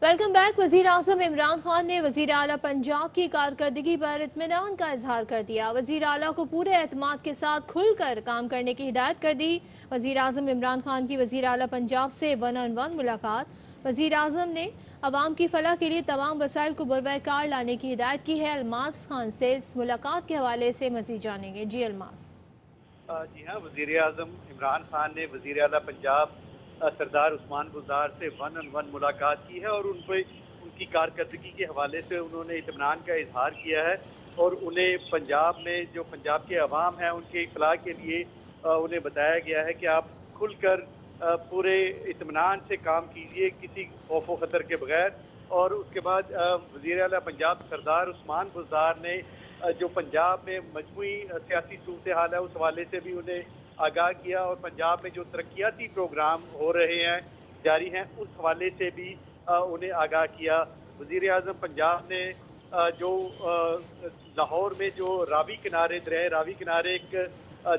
Welcome back. वजीर आजम इमरान खान ने वजीर आला पंजाब की कारकर्दगी पर इत्मीनान का इजहार कर दिया। वजीर आला को पूरे एतमाद के साथ खुलकर काम करने की हिदायत कर दी। वजीर आजम इमरान खान की वजीर आला पंजाब से 1-on-1 मुलाकात। वजीर आजम ने अवाम की फलाह के लिए तमाम वसाइल को बुरवकार लाने की हिदायत की है। अलमास खान से इस मुलाकात के हवाले से मजीद जानेंगे। जी अलमास। जी हाँ, वजीर आजम इमरान खान ने वजीर आला पंजाब सरदार उस्मान गुलजार से 1-on-1 मुलाकात की है और उन पर उनकी कारकर्दगी के हवाले से उन्होंने इत्मीनान का इजहार किया है और उन्हें पंजाब में जो पंजाब के अवाम हैं उनके फलाह के लिए उन्हें बताया गया है कि आप खुलकर पूरे इत्मीनान से काम कीजिए, किसी खौफ व खतर के बगैर। और उसके बाद वज़ीर आला पंजाब सरदार उस्मान गुलजार ने जो पंजाब में मजमूई सियासी सूरत हाल है उस हवाले से भी उन्हें आगाह किया और पंजाब में जो तरक्याती प्रोग्राम हो रहे हैं जारी हैं उस हवाले से भी उन्हें आगाह किया। वज़ीर आज़म पंजाब ने जो लाहौर में जो रावी किनारे एक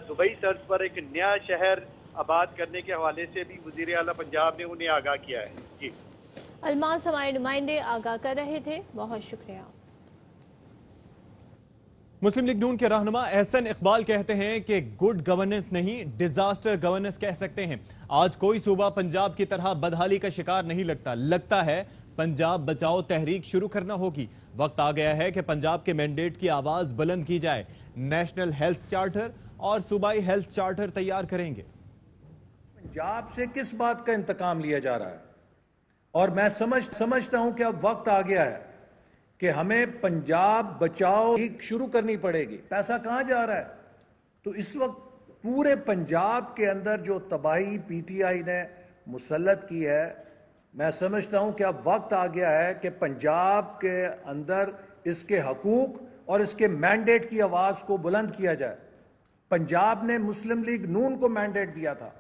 दुबई तर्ज पर एक नया शहर आबाद करने के हवाले से भी वज़ीर आला पंजाब ने उन्हें आगाह किया है। जी अलमास हमारे नुमाइंदे आगाह कर रहे थे, बहुत शुक्रिया। मुस्लिम लीग नून के रहनुमा एहसन इकबाल कहते हैं कि गुड गवर्नेंस नहीं डिजास्टर गवर्नेंस कह सकते हैं। आज कोई सूबा पंजाब की तरह बदहाली का शिकार नहीं लगता है पंजाब बचाओ तहरीक शुरू करना होगी। वक्त आ गया है कि पंजाब के मैंडेट की आवाज बुलंद की जाए। नेशनल हेल्थ चार्टर और सूबाई हेल्थ चार्टर तैयार करेंगे। पंजाब से किस बात का इंतकाम लिया जा रहा है और मैं समझता हूं कि अब वक्त आ गया है कि हमें पंजाब बचाओ शुरू करनी पड़ेगी। पैसा कहां जा रहा है? तो इस वक्त पूरे पंजाब के अंदर जो तबाही पीटीआई ने मुसल्लत की है, मैं समझता हूं कि अब वक्त आ गया है कि पंजाब के अंदर इसके हकूक और इसके मैंडेट की आवाज को बुलंद किया जाए। पंजाब ने मुस्लिम लीग नून को मैंडेट दिया था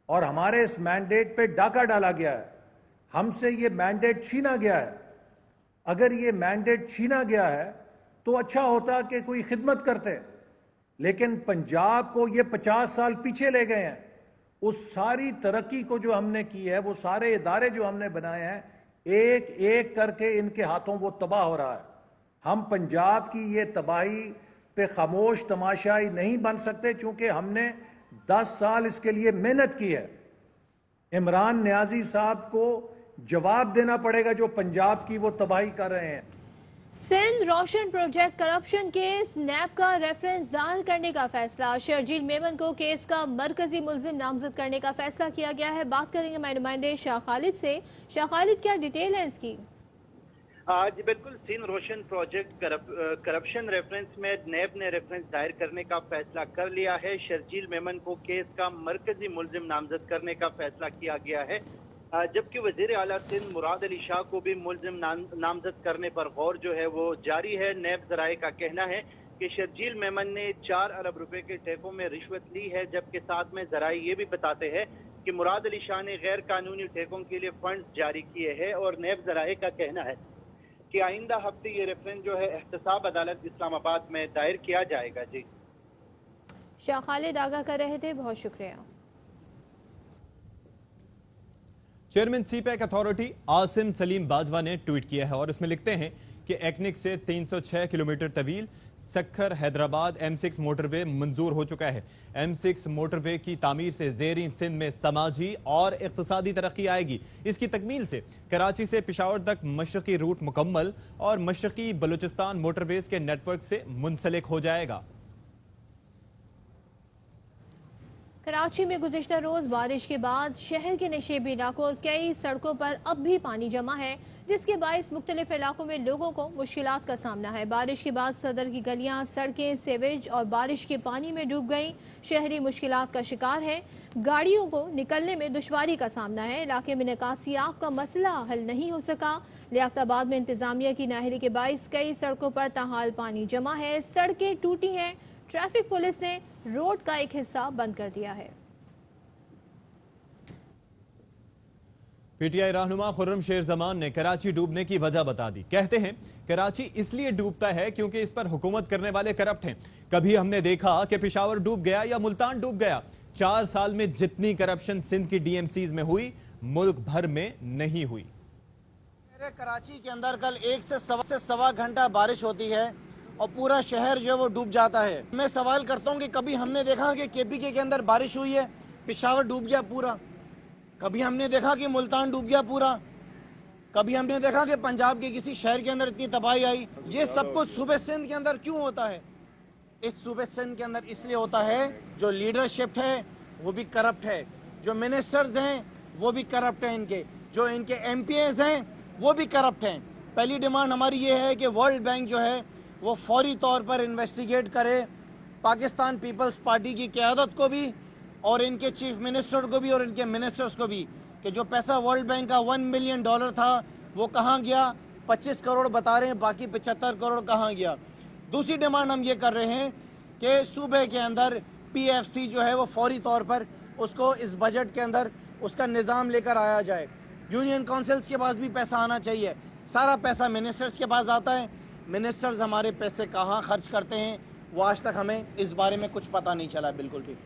और हमारे इस मैंडेट पे डाका डाला गया है, हमसे ये मैंडेट छीना गया है। अगर ये मैंडेट छीना गया है तो अच्छा होता कि कोई खिदमत करते, लेकिन पंजाब को ये 50 साल पीछे ले गए हैं। उस सारी तरक्की को जो हमने की है, वो सारे इदारे जो हमने बनाए हैं, एक एक करके इनके हाथों वो तबाह हो रहा है। हम पंजाब की ये तबाही पे खामोश तमाशाई नहीं बन सकते, चूंकि हमने 10 साल इसके लिए मेहनत की है। इमरान नियाजी साहब को जवाब देना पड़ेगा जो पंजाब की वो तबाही कर रहे हैं। सिंध रोशन प्रोजेक्ट करप्शन केस नैब का रेफरेंस दायर करने का फैसला। शर्जील मेमन को केस का मरकजी मुल्जिम नामजद करने का फैसला किया गया है। बात करेंगे हमारे नुमाइंदे शाह खालिद से। शाह खालिद, क्या डिटेल है इसकी? जी बिल्कुल, सिंध रोशन प्रोजेक्ट करप्शन रेफरेंस में नैब ने रेफरेंस दायर करने का फैसला कर लिया है। शर्जील मेमन को केस का मरकजी मुल्जिम नामजद करने का फैसला किया गया है, जबकि वजीर आला सिंध मुराद अली शाह को भी मुल्जिम नामजद करने पर गौर जो है वो जारी है। नैब जराए का कहना है कि शर्जील मेमन ने 4 अरब रुपए के ठेकों में रिश्वत ली है, जबकि साथ में जराए ये भी बताते हैं कि मुराद अली शाह ने गैर कानूनी ठेकों के लिए फंड जारी किए हैं। और नैब जराए का कहना है कि आइंदा हफ्ते ये रेफरेंस जो है एहतसाब अदालत इस्लामाबाद में दायर किया जाएगा। जी शाह खालिद आगाह कर रहे थे, बहुत शुक्रिया। Chairman CPEC authority Asim Salim Bajwa ने ट्वीट किया है और इसमें लिखते हैं कि एक्निक से 306 किलोमीटर तवील सक्खर हैदराबाद M6 मोटरवे मंजूर हो चुका है। M6 मोटरवे की तामीर से ज़ेरीन सिंध में समाजी और इक्तिसादी तरक्की आएगी। इसकी तकमील से कराची से पेशावर तक मशरकी रूट मुकम्मल और मशरकी बलूचिस्तान मोटरवेज के नेटवर्क से मुंसलिक हो जाएगा। कराची में गुज़िश्ता रोज बारिश के बाद शहर के नशेबी इलाकों और कई सड़कों पर अब भी पानी जमा है, जिसके बायस मुख्तलिफ इलाकों में लोगों को मुश्किलात का सामना है। बारिश के बाद सदर की गलियां, सड़कें सीवेज और बारिश के पानी में डूब गईं। शहरी मुश्किलात का शिकार है, गाड़ियों को निकलने में दुश्वारी का सामना है। इलाके में निकासियाब का मसला हल नहीं हो सका। लियाकताबाद में इंतजामिया की नाहली के बायस कई सड़कों पर ताहाल पानी जमा है, सड़कें टूटी हैं। ट्रैफिक पुलिस ने रोड का एक हिस्सा बंद कर दिया है। पीटीआई रहनुमा खुर्रम शेर जमान ने कराची डूबने की वजह बता दी। कहते हैं कराची इसलिए डूबता है क्योंकि इस पर हुकूमत करने वाले करप्ट हैं। कभी हमने देखा कि पेशावर डूब गया या मुल्तान डूब गया। 4 साल में जितनी करप्शन सिंध की डीएमसीज में हुई मुल्क भर में नहीं हुई। کراچی کے اندر کل 1 سے سوا گھنٹہ بارش ہوتی ہے اور پورا شہر جو ہے وہ ڈوب جاتا ہے. میں سوال کرتا ہوں کہ کبھی ہم نے دیکھا کہ KPK کے اندر بارش ہوئی ہے, پشاور ڈوب گیا پورا, کبھی ہم نے دیکھا کہ ملتان ڈوب گیا پورا, کبھی ہم نے دیکھا کہ پنجاب کے کسی شہر کے اندر اتنی تباہی آئی. یہ سب کچھ صوبے سندھ کے اندر کیوں ہوتا ہے؟ اس صوبے سندھ کے اندر اس لیے ہوتا ہے جو لیڈرشپ ہے وہ بھی کرپٹ ہے, جو منسٹرز ہیں وہ بھی کرپٹ ہیں, جو ان کے MPs ہیں وہ بھی کرپٹ ہیں. پہلی ڈیمانڈ ہماری یہ ہے کہ ورلڈ بینک جو ہے وہ فوری طور پر انویسٹیگیٹ کرے پاکستان پیپلز پارٹی کی قیادت کو بھی اور ان کے چیف منسٹر کو بھی اور ان کے منسٹرز کو بھی, کہ جو پیسہ ورلڈ بینک کا $1 ملین تھا وہ کہاں گیا. 25 کروڑ بتا رہے ہیں, باقی 75 کروڑ کہاں گیا. دوسری ڈیمانڈ ہم یہ کر رہے ہیں کہ صوبے کے اندر PFC جو ہے وہ فوری طور پر اس کو اس بجٹ کے اندر اس کا نظام لے کر آیا جائے. یونین کونسلز کے پاس بھی پیسہ آنا چاہیے. سارا پیسہ منسٹرز کے پاس آتا ہے, منسٹرز ہمارے پیسے کہاں خرچ کرتے ہیں وہ آج تک ہمیں اس بارے میں کچھ پتہ نہیں چلا. بالکل ٹھیک.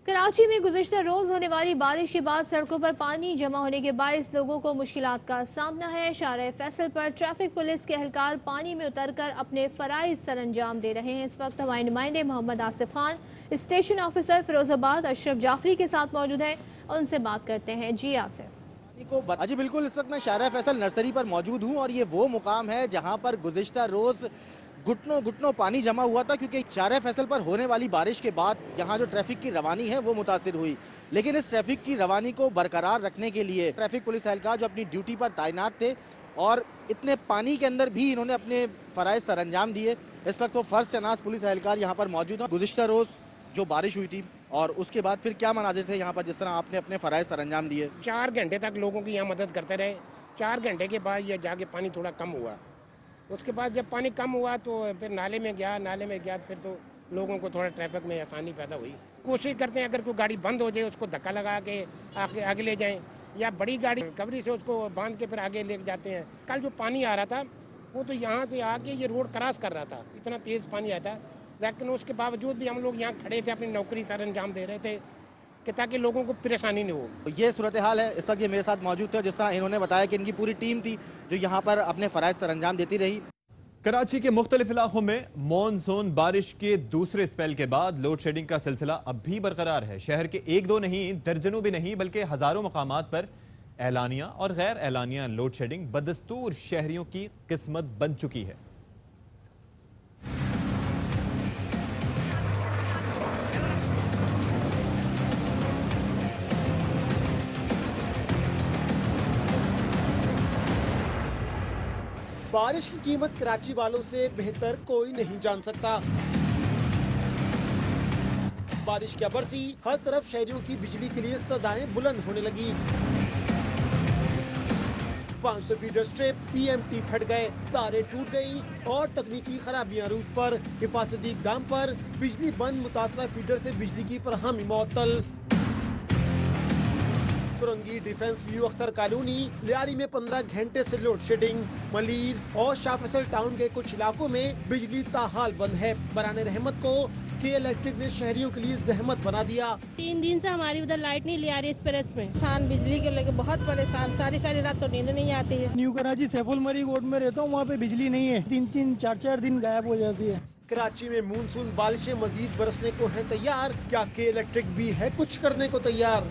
کراچی میں گزشتہ روز ہونے والی بارش کے بعد سڑکوں پر پانی جمع ہونے کے باعث لوگوں کو مشکلات کا سامنا ہے. شارع فیصل پر ٹریفک پولیس کے اہلکار پانی میں اتر کر اپنے فرائض سر انجام دے رہے ہیں. اس وقت ہمارے نمائندے محمد آصف خان اسٹیشن آفیسر فیروز آباد اشرف جعفری کے ساتھ موجود ہیں, ان سے بات کرتے ہیں. جی آصف. جی بالکل, اس وقت میں شارع فیصل نرسری پر موجود ہوں اور یہ وہ مقام ہے جہاں پر گزشتہ روز گھٹنوں پانی جمع ہوا تھا, کیونکہ شارع فیصل پر ہونے والی بارش کے بعد یہاں جو ٹریفک کی روانی ہے وہ متاثر ہوئی. لیکن اس ٹریفک کی روانی کو برقرار رکھنے کے لیے ٹریفک پولیس اہلکار جو اپنی ڈیوٹی پر تعینات تھے اور اتنے پانی کے اندر بھی انہوں نے اپنے فرائض سر انجام دیے. اس وقت وہ فرض شناس پولیس اہلکار یہاں پر موجود ہیں. گزشتہ روز جو بارش ہوئی تھی اور اس کے بعد پھر کیا مناظر تھے یہاں پر جس طرح آپ نے اپنے فرائض سر انجام دیے؟ 4 گھنٹے تک لوگوں کی یہاں مدد کرتے رہے. 4 گھنٹے کے بعد یہ جا کے پانی تھوڑا کم ہوا. اس کے بعد جب پانی کم ہوا تو پھر نالے میں گیا پھر تو لوگوں کو تھوڑا ٹریفک میں آسانی پیدا ہوئی. کوشش کرتے ہیں اگر کوئی گاڑی بند ہو جائے اس کو دھکا لگا کے آگے لے جائیں, یا بڑی گاڑی ریکوری سے اس کو باندھ کے پھر آگے لے جاتے ہیں. کل جو پانی آ رہا تھا وہ تو یہاں سے آ کے یہ روڈ کراس کر رہا تھا, اتنا تیز پانی آیا تھا. لیکن اس کے باوجود بھی ہم لوگ یہاں کھڑے تھے, اپنی نوکری سر انجام دے رہے تھے کہ تاکہ لوگوں کو پریشانی نہ ہو. یہ صورتحال ہے. اس وقت یہ میرے ساتھ موجود تھے, جس طرح انہوں نے بتایا کہ ان کی پوری ٹیم تھی جو یہاں پر اپنے فرائض سر انجام دیتی رہی. کراچی کے مختلف علاقوں میں مون سون بارش کے دوسرے اسپیل کے بعد لوڈ شیڈنگ کا سلسلہ اب بھی برقرار ہے. شہر کے 1-2 نہیں, درجنوں بھی نہیں, بلکہ ہزاروں مقامات پر اعلانیہ اور غیر اعلانیہ لوڈ شیڈنگ بدستور شہریوں کی قسمت بن چکی ہے. بارش کی قیمت کراچی والوں سے بہتر کوئی نہیں جان سکتا. بارش کیا برسی, ہر طرف شہریوں کی بجلی کے لیے صدائیں بلند ہونے لگی. 500 فیڈر سٹرپ PMT پھٹ گئے, تاریں ٹوٹ گئی اور تکنیکی خرابیاں عروج پر. حفاظتی اقدام پر بجلی بند, متاثرہ فیڈر سے بجلی کی فراہمی معطل. Korangi, defence view, Akhtar colony, Lyari میں 15 گھنٹے سے لوڈ شیڈنگ. ملیر اور شاہ فیصل ٹاؤن کے کچھ علاقوں میں بجلی تاحال بند ہے. بران رحمت کو کے الیکٹرک نے شہریوں کے لیے زحمت بنا دیا. 3 دن سے ہماری ادھر لائٹ نہیں لے آ رہی ایکسپریس میں. انسان بجلی کے لے کے بہت پریشان, ساری رات تو نیند نہیں آتی ہے. نیو کراچی سیف المری روڈ میں رہتا ہوں, وہاں پہ بجلی نہیں ہے. 3-3, 4-4 دن غائب ہو جاتی ہے. کراچی میں مونسون بارشیں مزید برسنے کو ہیں تیار. کیا کے الیکٹرک بھی ہے کچھ کرنے کو تیار؟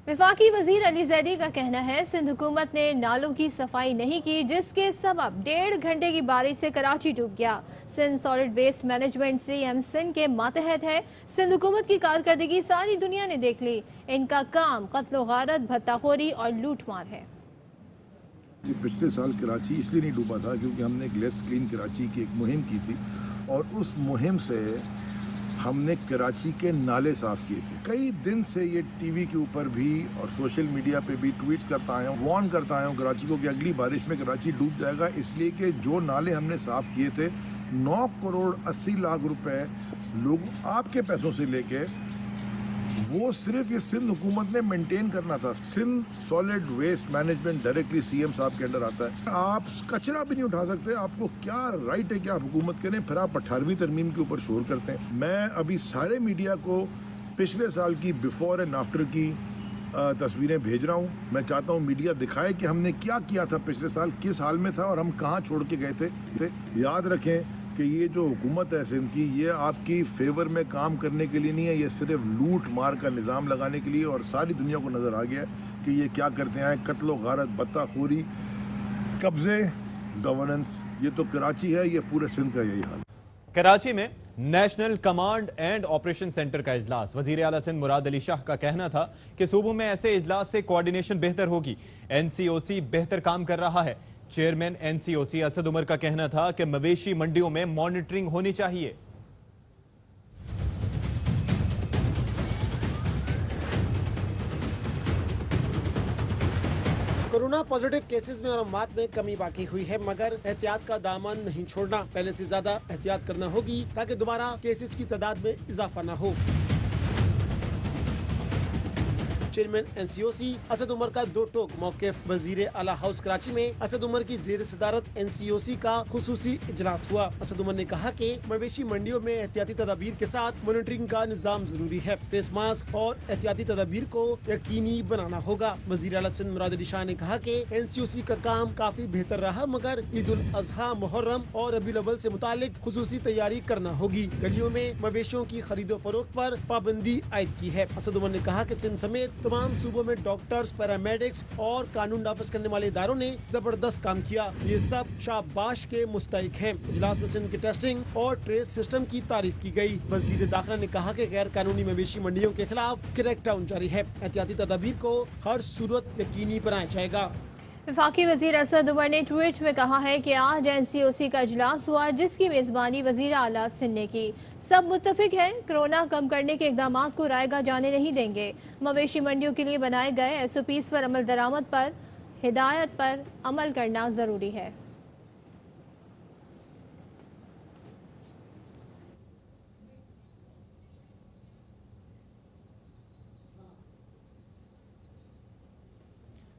وفاقی وزیر علی زیدی کا کہنا ہے سندھ حکومت نے نالوں کی صفائی نہیں کی, جس کے سبب 1.5 گھنٹے کی بارش سے کراچی ڈوب گیا. Sindh solid waste management CM Sindh کے ماتحت ہے. سندھ حکومت کی کارکردگی ساری دنیا نے دیکھ لی. ان کا کام قتل و غارت, بھتہ خوری اور لوٹ مار ہے. پچھلے سال کراچی اس لیے نہیں ڈوبا تھا کیونکہ ہم نے لیٹس کلین کراچی کی ایک مہم کی تھی, اور اس مہم سے ہم نے کراچی کے نالے صاف کیے تھے. کئی دن سے یہ ٹی وی کے اوپر بھی اور سوشل میڈیا پہ بھی ٹویٹ کرتا آیا ہوں, وارن کرتا آیا ہوں کراچی کو کہ اگلی بارش میں کراچی ڈوب جائے گا. اس لیے کہ جو نالے ہم نے صاف کیے تھے 9 کروڑ 80 لاکھ روپے لوگ آپ کے پیسوں سے لے کے, وہ صرف یہ سندھ حکومت نے مینٹین کرنا تھا. Sindh solid waste management directly CM صاحب کے انڈر آتا ہے. آپ کچرا بھی نہیں اٹھا سکتے. آپ کو کیا رائٹ ہے کہ آپ حکومت کریں, پھر آپ 18ویں ترمیم کے اوپر شور کرتے ہیں. میں ابھی سارے میڈیا کو پچھلے سال کی بیفور اینڈ آفٹر کی तस्वीरें भेज रहा हूँ। मैं चाहता हूँ मीडिया दिखाए कि हमने क्या किया था पिछले साल, किस हाल में था और हम कहाँ छोड़ के गए थे। याद रखें कि ये जो हुकूमत है सिंध की, ये आपकी फेवर में काम करने के लिए नहीं है, ये सिर्फ लूट मार का निज़ाम लगाने के लिए। और सारी दुनिया को नज़र आ गया है कि ये क्या करते हैं, कत्लो गारत, बत्ताखोरी, कब्जे, गवर्नेंस। ये तो कराची है, ये पूरे सिंध का यही हाल। कराची में national command and operation centre का इजलास। वजीर आला सिंध मुराद अली शाह का कहना था कि सूबों में ऐसे इजलास से कोऑर्डिनेशन बेहतर होगी। एनसीओसी बेहतर काम कर रहा है। चेयरमैन एनसीओसी असद उमर का कहना था कि मवेशी मंडियों में मॉनिटरिंग होनी चाहिए। कोरोना पॉजिटिव केसेस में और अमवात में कमी बाकी हुई है, मगर एहतियात का दामन नहीं छोड़ना। पहले से ज्यादा एहतियात करना होगी ताकि दोबारा केसेस की तादाद में इजाफा न हो। चेयरमैन एनसीओसी असद उमर का दो टोक मौक़िफ़। वज़ीर आला हाउस कराची में असद उमर की ज़ेर सदारत एनसीओसी का खुसूसी इजलास हुआ। असद उमर ने कहा कि मवेशी मंडियों में एहतियाती तदाबीर के साथ मॉनिटरिंग का निज़ाम जरूरी है। फेस मास्क और एहतियाती तदाबीर को यकीनी बनाना होगा। वज़ीर आला सिंध मुराद अली शाह ने कहा कि एनसीओसी का काम काफी बेहतर रहा, मगर ईद उल अज़हा, मुहर्रम और रबीउल अव्वल से मुतालिक खुसूसी तैयारी करना होगी। गलियों में मवेशियों की खरीदो फरोख्त पर पाबंदी आयद की है। असद उमर ने कहा कि सिंध समेत तमाम सूबों में डॉक्टर्स, पैरामेडिक्स और कानून नाफिज करने वाले इदारों ने जबरदस्त काम किया। ये सब शाबाश के मुस्तहिक हैं। इजलास में सिंध के टेस्टिंग और ट्रेस सिस्टम की तारीफ की गई। वज़ीर दाखिला ने कहा कि गैर कानूनी मवेशी मंडियों के खिलाफ क्रैकडाउन जारी है। एहतियाती तदाबीर को हर सूरत यकीनी बनाया जाएगा। वफाकी वज़ीर असद उमर ने ट्वीट में कहा है कि आज एनसीओसी का इजलास हुआ, जिसकी मेजबानी वज़ीर आला सिंध ने की। सब मुत्तफिक हैं, कोरोना कम करने के इक़दामात को रायगा जाने नहीं देंगे। मवेशी मंडियों के लिए बनाए गए एसओपीज़ पर अमल दरामद पर हिदायत पर अमल करना ज़रूरी है।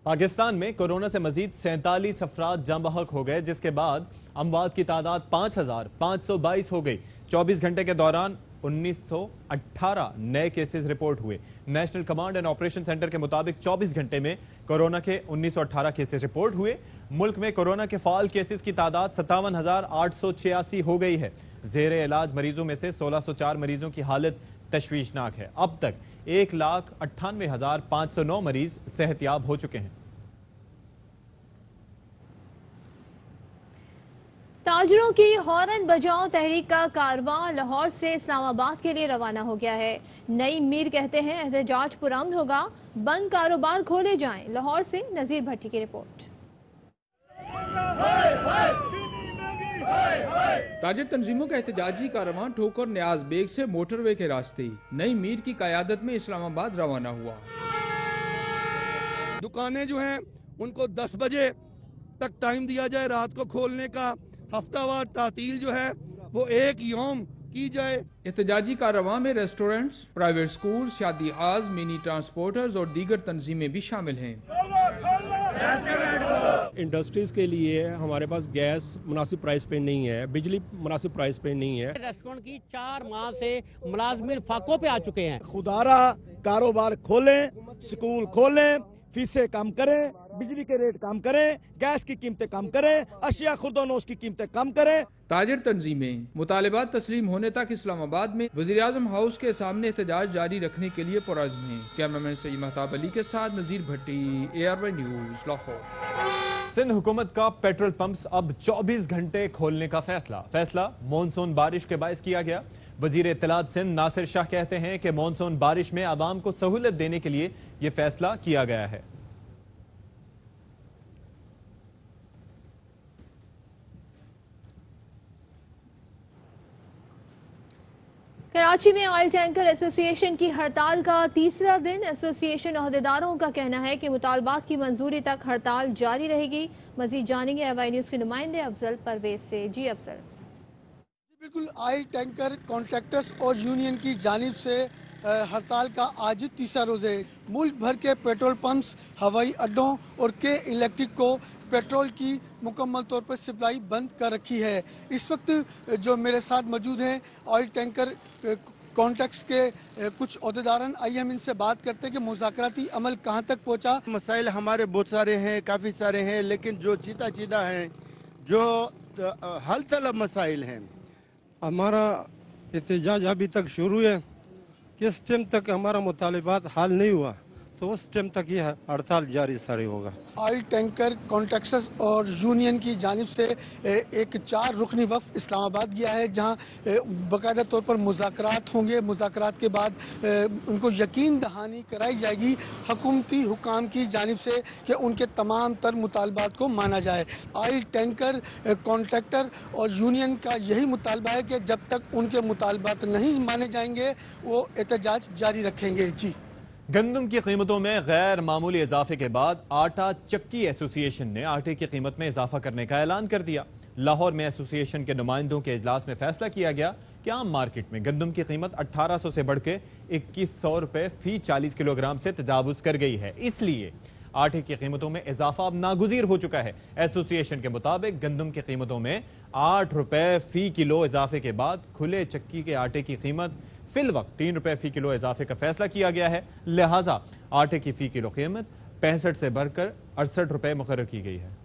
पाकिस्तान में कोरोना से मजीद 47 अफराद जाँ बहक हो गए, जिसके बाद अमवात की तादाद 5,522 हो गई। 24 घंटे के दौरान 1918 नए केसेस रिपोर्ट हुए। National command and operation centre के मुताबिक 24 घंटे में कोरोना के 1918 केसेस रिपोर्ट हुए। मुल्क में कोरोना के फाल केसेस की तादाद 57,886 हो गई है। जेर इलाज मरीजों में से 1604 मरीजों की हालत तशवीशनाक है। अब तक 1,98,509 मरीज सेहतयाब हो चुके हैं। ताजरों की हॉर्न बजाओ तहरीक का कारवां लाहौर से इस्लामाबाद के लिए रवाना हो गया है। नई मीर कहते हैं एहतजाज पुरअमन होगा, बंद कारोबार खोले जाएं। लाहौर से नजीर भट्टी की रिपोर्ट। ताजिर तंजीमों का एहतजाजी कारवां ठोकर न्याज बेग से मोटरवे के रास्ते नई मीर की क़यादत में इस्लामाबाद रवाना हुआ। दुकानें जो हैं उनको 10 बजे तक टाइम दिया जाए रात को खोलने का। हफ्तावार तातील जो है वो 1 यौम की जाए। एहतजाजी कारवां में रेस्टोरेंट्स, प्राइवेट स्कूल, शादी आज, मिनी ट्रांसपोर्टर्स और दीगर तंजीमें भी शामिल हैं। इंडस्ट्रीज के लिए हमारे पास गैस मुनासिब प्राइस पे नहीं है, बिजली मुनासिब प्राइस पे नहीं है। रेस्टोरेंट की 4 माह से मुलाजमिन फाकों पे आ चुके हैं। खुदारा कारोबार खोलें, स्कूल खोलें, फीसें कम करें, बिजली के रेट कम करें, गैस की कीमतें कम करें, अशिया खुर्दोनोश की कीमतें कम करें। ताजिर तंजीमें मुतालिबात तस्लीम होने तक इस्लामाबाद में वज़ीर आज़म हाउस के सामने एहतजाज जारी रखने के लिए पुरअज़्म हैं। कैमरामैन सईद महताब अली के साथ नज़ीर भट्टी, ARY न्यूज़, लाहौर। सिंध हुकूमत का पेट्रोल पंप्स अब 24 घंटे खोलने का फैसला मॉनसून बारिश के बायस किया गया। वजीर इत्तलात सिंध नासिर शाह कहते हैं कि मॉनसून बारिश में आवाम को सहूलत देने के लिए यह फैसला किया गया है। कराची में ऑयल टैंकर एसोसिएशन की हड़ताल का तीसरा दिन। एसोसिएशन अहदेदारों का कहना है कि मुतालबात की मंजूरी तक हड़ताल जारी रहेगी। मजीद जानेंगे ARY न्यूज़ के नुमाइंदे अफजल परवेज से। जी अफजल। बिल्कुल, ऑयल टैंकर कॉन्ट्रैक्टर्स और यूनियन की जानिब से हड़ताल का आज तीसरा रोज़ है। मुल्क भर के पेट्रोल पंप्स, हवाई अड्डों और के इलेक्ट्रिक को पेट्रोल की मुकम्मल तौर पर सप्लाई बंद कर रखी है। इस वक्त जो मेरे साथ मौजूद हैं ऑयल टैंकर कॉन्टेक्स के कुछ अहदेदारन, आइए हम इनसे बात करते हैं कि मुज़ाकराती अमल कहाँ तक पहुँचा। मसाइल हमारे बहुत सारे हैं, काफ़ी सारे हैं, लेकिन जो चीता हैं, जो हल तलब मसाइल हैं। हमारा एहतजाज अभी तक शुरू है, किस टाइम तक हमारा मुतालिबात हल नहीं हुआ तो उस टाइम तक ये हड़ताल जारी सारी होगा। ऑयल टैंकर कॉन्ट्रैक्टर्स और यूनियन की जानिब से एक 4 रुकनी वफ़द इस्लामाबाद गया है, जहां बाकायदा तौर पर मुज़ाकरात होंगे। मुज़ाकरात के बाद उनको यकीन दहानी कराई जाएगी हुकूमती हुकाम की जानिब से कि उनके तमाम तर मुतालबात को माना जाए। ऑयल टैंकर कॉन्ट्रैक्टर और यूनियन का यही मुतालबा है कि जब तक उनके मुतालबात नहीं माने जाएंगे वो एहतजाज जारी रखेंगे। जी, गंदम की कीमतों में गैर मामूली इजाफे के बाद आटा चक्की एसोसिएशन ने आटे की कीमत में इजाफा करने का ऐलान कर दिया। लाहौर में एसोसिएशन के नुमाइंदों के इजलास में फैसला किया गया कि आम मार्केट में गंदम की कीमत 1800 से बढ़ के 2100 रुपए फी 40 किलोग्राम से तजावुज कर गई है, इसलिए आटे की कीमतों में इजाफा अब नागुज़ीर हो चुका है। एसोसिएशन के मुताबिक गंदम की कीमतों में 8 रुपए फी किलो इजाफे के बाद खुले चक्की के आटे की कीमत फिल वक्त 3 रुपए फी किलो इजाफे का फैसला किया गया है। लिहाजा आटे की फी किलो कीमत 65 से बढ़कर 68 रुपए मुकर्रर की गई है।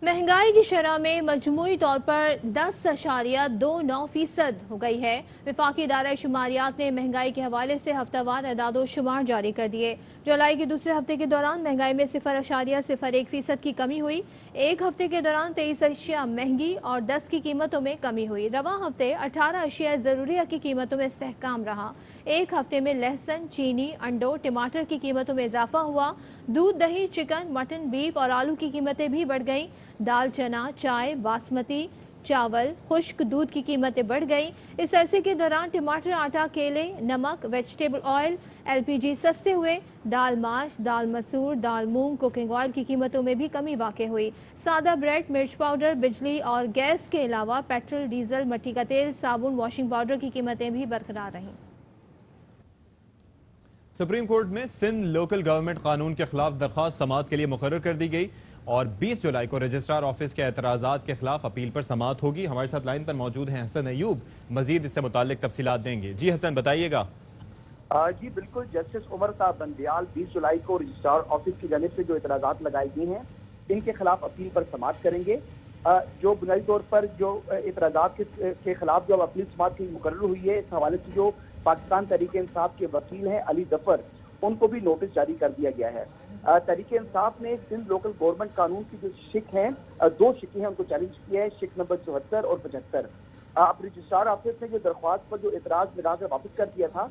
महंगाई की शरह में मजमूई तौर पर 10.29% हो गई है। वफाकी इदारा शुमारियात ने महंगाई के हवाले से हफ्तावार अदादो शुमार जारी कर दिए। जुलाई के दूसरे हफ्ते के दौरान महंगाई में 0.01% की कमी हुई। एक हफ्ते के दौरान 23 अशिया महंगी और 10 की कीमतों में कमी हुई। रवां हफ्ते 18 अशिया ज़रूरिया की कीमतों में इस्तेहकाम रहा। एक हफ्ते में लहसुन, चीनी, अंडों, टमाटर की कीमतों में इजाफा हुआ। दूध, दही, चिकन, मटन, बीफ और आलू की कीमतें भी बढ़ गईं। दाल, चना, चाय, बासमती चावल, खुश्क दूध की कीमतें बढ़ गईं। इस अरसे के दौरान टमाटर, आटा, केले, नमक, वेजिटेबल ऑयल, LPG सस्ते हुए। दाल माश, दाल मसूर, दाल मूंग, कुकिंग ऑयल की कीमतों में भी कमी वाक़ई हुई। सादा ब्रेड, मिर्च पाउडर, बिजली और गैस के अलावा पेट्रोल, डीजल, मिट्टी का तेल, साबुन, वॉशिंग पाउडर की कीमतें भी बरकरार रहीं। सुप्रीम कोर्ट में सिंध लोकल गवर्नमेंट कानून के खिलाफ दरख्वास्त समाअत के लिए मुकर्रर कर दी गई और 20 जुलाई को रजिस्ट्रार ऑफिस के एतराज़ात के खिलाफ अपील पर समाअत होगी। हमारे साथ लाइन पर मौजूद हैं हसन अयूब, मजीद इससे मुताल्लिक तफसीलात देंगे। जी हसन, बताइएगा। जी बिल्कुल, जस्टिस उमर साहब बंदियाल 20 जुलाई को रजिस्ट्रार ऑफिस की जानिब से जो एतराज़ात लगाई गई हैं इनके खिलाफ अपील पर समाअत करेंगे। जो बुनियादी तौर पर जो एतराज़ात के खिलाफ जो अपील समाअत की मुकर्रर हुई है, इस हवाले से जो पाकिस्तान तहरीक इंसाफ के वकील हैं अली जफर, उनको भी नोटिस जारी कर दिया गया है। तहरीक इंसाफ ने सिंध लोकल गवर्नमेंट कानून की जो शिक हैं, 2 शिकें हैं, उनको चैलेंज किया है, शिक नंबर 74 और 75। अब रजिस्ट्रार ऑफिस ने जो दरख्वास्त पर जो एतराज लगा कर वापस कर दिया था,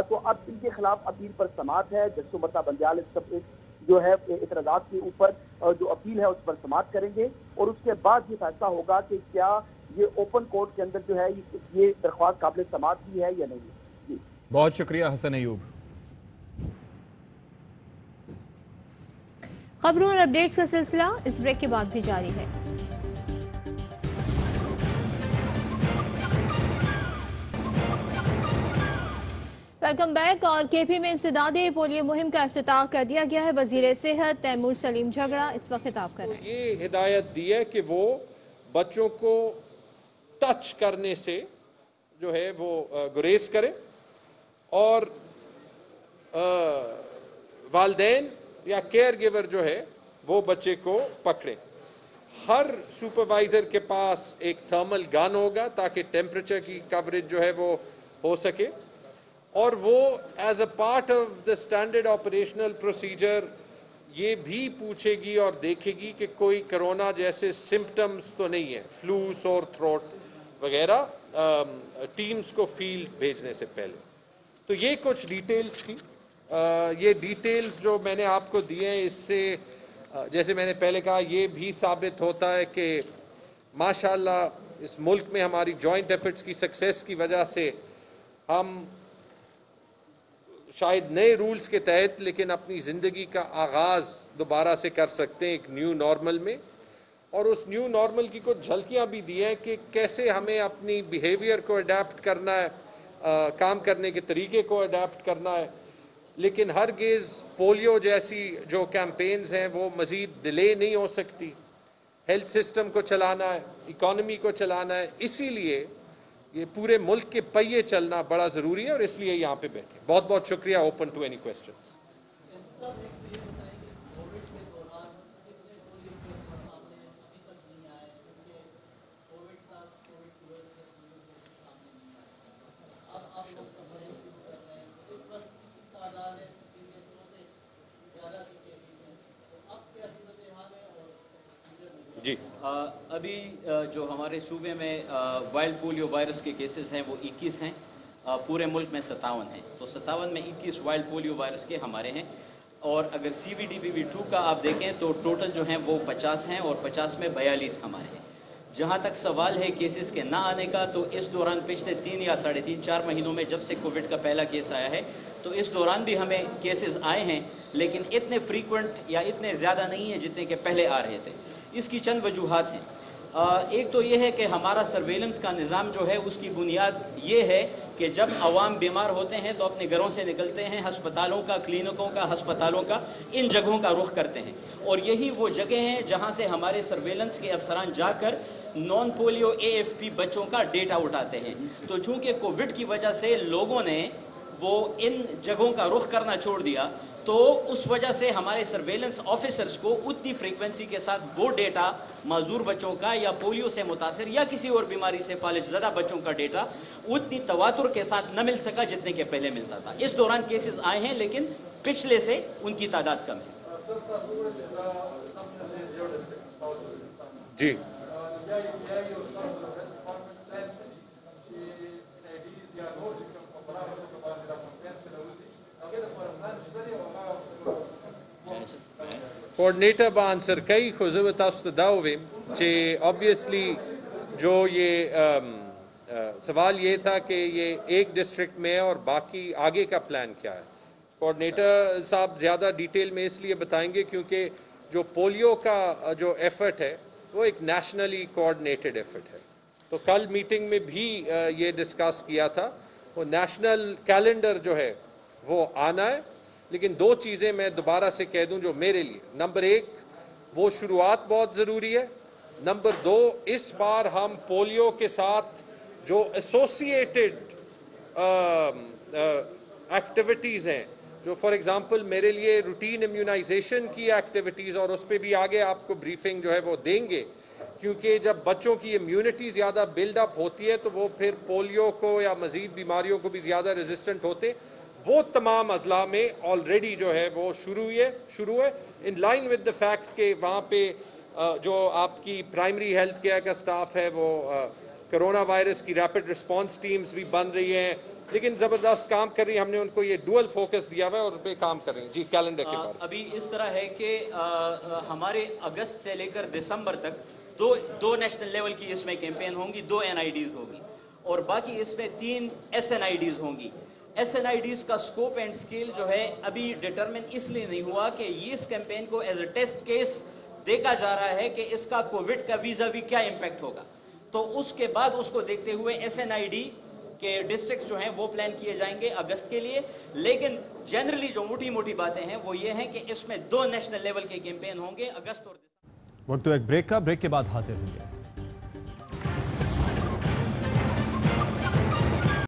तो अब इनके खिलाफ अपील पर समाअत है। जस्टिस उमर साहब बंदियाल इस सब जो है एतराज़ात के ऊपर जो अपील है उस पर समाअत करेंगे और उसके बाद ये फैसला होगा कि क्या ये ओपन कोर्ट के अंदर जो है ये दरख्वास्त काबिल समाअत भी है या नहीं। जी बहुत शुक्रिया हसन अयूब। खबरों और अपडेट्स का सिलसिला इस ब्रेक के बाद भी जारी है। Welcome back. और केपी में इंसदादे पोलियो मुहिम का इफ्तिताह कर दिया गया है। वजीर सेहत तैमूर सलीम झगड़ा इस वक्त खिताब कर रहे हैं। ये हिदायत दी है कि वो बच्चों को टच करने से जो है वो गुरेज करे और वालिदैन या केयर गिवर जो है वो बच्चे को पकड़े। हर सुपरवाइजर के पास एक थर्मल गन होगा ताकि टेम्परेचर की कवरेज जो है वो हो सके और वो as a part of the standard operational procedure ये भी पूछेगी और देखेगी कि कोई कोरोना जैसे सिम्टम्स तो नहीं है, फ्लू, सोर थ्रोट वगैरह, टीम्स को फील्ड भेजने से पहले। तो ये कुछ डिटेल्स थी। ये डिटेल्स जो मैंने आपको दिए हैं, इससे जैसे मैंने पहले कहा, ये भी साबित होता है कि माशाल्लाह इस मुल्क में हमारी जॉइंट एफर्ट्स की सक्सेस की वजह से हम शायद नए रूल्स के तहत लेकिन अपनी ज़िंदगी का आगाज़ दोबारा से कर सकते हैं एक न्यू नॉर्मल में। और उस न्यू नॉर्मल की कुछ झलकियाँ भी दी हैं कि कैसे हमें अपनी बिहेवियर को अडेप्ट करना है, काम करने के तरीके को अडेप्ट करना है। लेकिन हरगिज़ पोलियो जैसी जो कैंपेन्स हैं वो मज़ीद डिले नहीं हो सकती। हेल्थ सिस्टम को चलाना है, इकॉनमी को चलाना है, इसीलिए یہ پورے ملک کے پہیے چلنا بڑا ضروری ہے اور اس لیے یہاں پہ بیٹھے. بہت بہت شکریہ. Open to any questions. جی ابھی جو ہمارے صوبے میں وائلڈ پولیو وائرس کے کیسز ہیں وہ 21 ہیں. پورے ملک میں 57 ہیں. تو 57 میں 21 وائلڈ پولیو وائرس کے ہمارے ہیں. اور اگر CVDPV2 کا آپ دیکھیں تو ٹوٹل جو ہیں وہ 50 ہیں اور 50 میں 42 hamaरे ہیں. جہاں تک سوال ہے کیسز کے نہ آنے کا تو اس دوران پچھلے 3 یا 3.5 4 مہینوں میں جب سے کووڈ کا پہلا کیس آیا ہے تو اس دوران بھی ہمیں کیسز آئے ہیں لیکن اتنے فریکوینٹ یا اتنے زیادہ نہیں ہیں جتنے کہ پہلے آ رہے تھے. اس کی چند وجوہات ہیں. ایک تو یہ ہے کہ ہمارا سرویلنس کا نظام جو ہے اس کی بنیاد یہ ہے کہ جب عوام بیمار ہوتے ہیں تو اپنے گھروں سے نکلتے ہیں, ہسپتالوں کا, کلینکوں کا, ہسپتالوں کا, ان جگہوں کا رخ کرتے ہیں اور یہی وہ جگہ ہیں جہاں سے ہمارے سرویلنس کے افسران جا کر نان پولیو AFP بچوں کا ڈیٹا اٹھاتے ہیں. تو چونکہ کووڈ کی وجہ سے لوگوں نے وہ ان جگہوں کا رخ کرنا چھوڑ دیا تو اس وجہ سے ہمارے سرویلنس آفیسرز کو اتنی فریکوینسی کے ساتھ وہ ڈیٹا معذور بچوں کا یا پولیو سے متاثر یا کسی اور بیماری سے فالج زدہ بچوں کا ڈیٹا اتنی تواتر کے ساتھ نہ مل سکا جتنے کے پہلے ملتا تھا. اس دوران کیسز آئے ہیں لیکن پچھلے سے ان کی تعداد کم ہے. جی کوآرڈینیٹر با آنسر کئی خوزو تاسو داویم کہ obviously جو یہ سوال یہ تھا کہ یہ ایک ڈسٹرکٹ میں اور باقی آگے کا پلان کیا ہے. کوآرڈینیٹر صاحب زیادہ ڈیٹیل میں اس لیے بتائیں گے کیونکہ جو پولیو کا جو ایفرٹ ہے وہ ایک نیشنلی کوآرڈینیٹڈ ایفرٹ ہے. تو کل میٹنگ میں بھی یہ ڈسکس کیا تھا. وہ نیشنل کیلنڈر جو ہے وہ آنا ہے لیکن 2 چیزیں میں دوبارہ سے کہہ دوں جو میرے لیے. نمبر 1 وہ شروعات بہت ضروری ہے. نمبر 2 اس بار ہم پولیو کے ساتھ جو ایسوسیٹڈ ایکٹیویٹیز ہیں جو فار ایگزامپل میرے لیے روٹین امیونائزیشن کی ایکٹیویٹیز اور اس پہ بھی آگے آپ کو بریفنگ جو ہے وہ دیں گے کیونکہ جب بچوں کی امیونٹی زیادہ بلڈ اپ ہوتی ہے تو وہ پھر پولیو کو یا مزید بیماریوں کو بھی زیادہ ریزسٹنٹ ہوتے. وہ تمام اضلاع میں آلریڈی جو ہے وہ شروع ہے in line with the fact کہ وہاں پہ جو آپ کی پرائمری ہیلتھ کیئر کا سٹاف ہے وہ کرونا وائرس کی ریپڈ رسپانس ٹیمز بھی بن رہی ہیں لیکن زبردست کام کر رہی ہیں. ہم نے ان کو یہ ڈوئل فوکس دیا ہوا ہے اور ان پہ کام کر رہے ہیں. جی کیلنڈر کے بارے ابھی اس طرح ہے کہ ہمارے اگست سے لے کر دسمبر تک دو نیشنل لیول کی اس میں کیمپین ہوں گی, 2 NIDs ہوگی اور باقی اس میں 3 SNIDs ہوں گی. SNIDs کا سکوپ اینڈ سکیل جو ہے ابھی ڈیٹرمن اس لیے نہیں ہوا کہ یہ اس کیمپین کو ایز اے ٹیسٹ کیس دیکھا جا رہا ہے کہ اس کا کووڈ کا ویزا بھی کیا امپیکٹ ہوگا. تو اس کے بعد اس کو دیکھتے ہوئے SNID کے ڈسٹرکٹس جو ہیں وہ پلان کیے جائیں گے اگست کے لیے. لیکن جنرلی جو موٹی باتیں ہیں وہ یہ ہیں کہ اس میں 2 نیشنل لیول کے کیمپین ہوں گے اگست اور وقت تو ایک بریک کا. بریک کے بعد حاضر ہوں گے.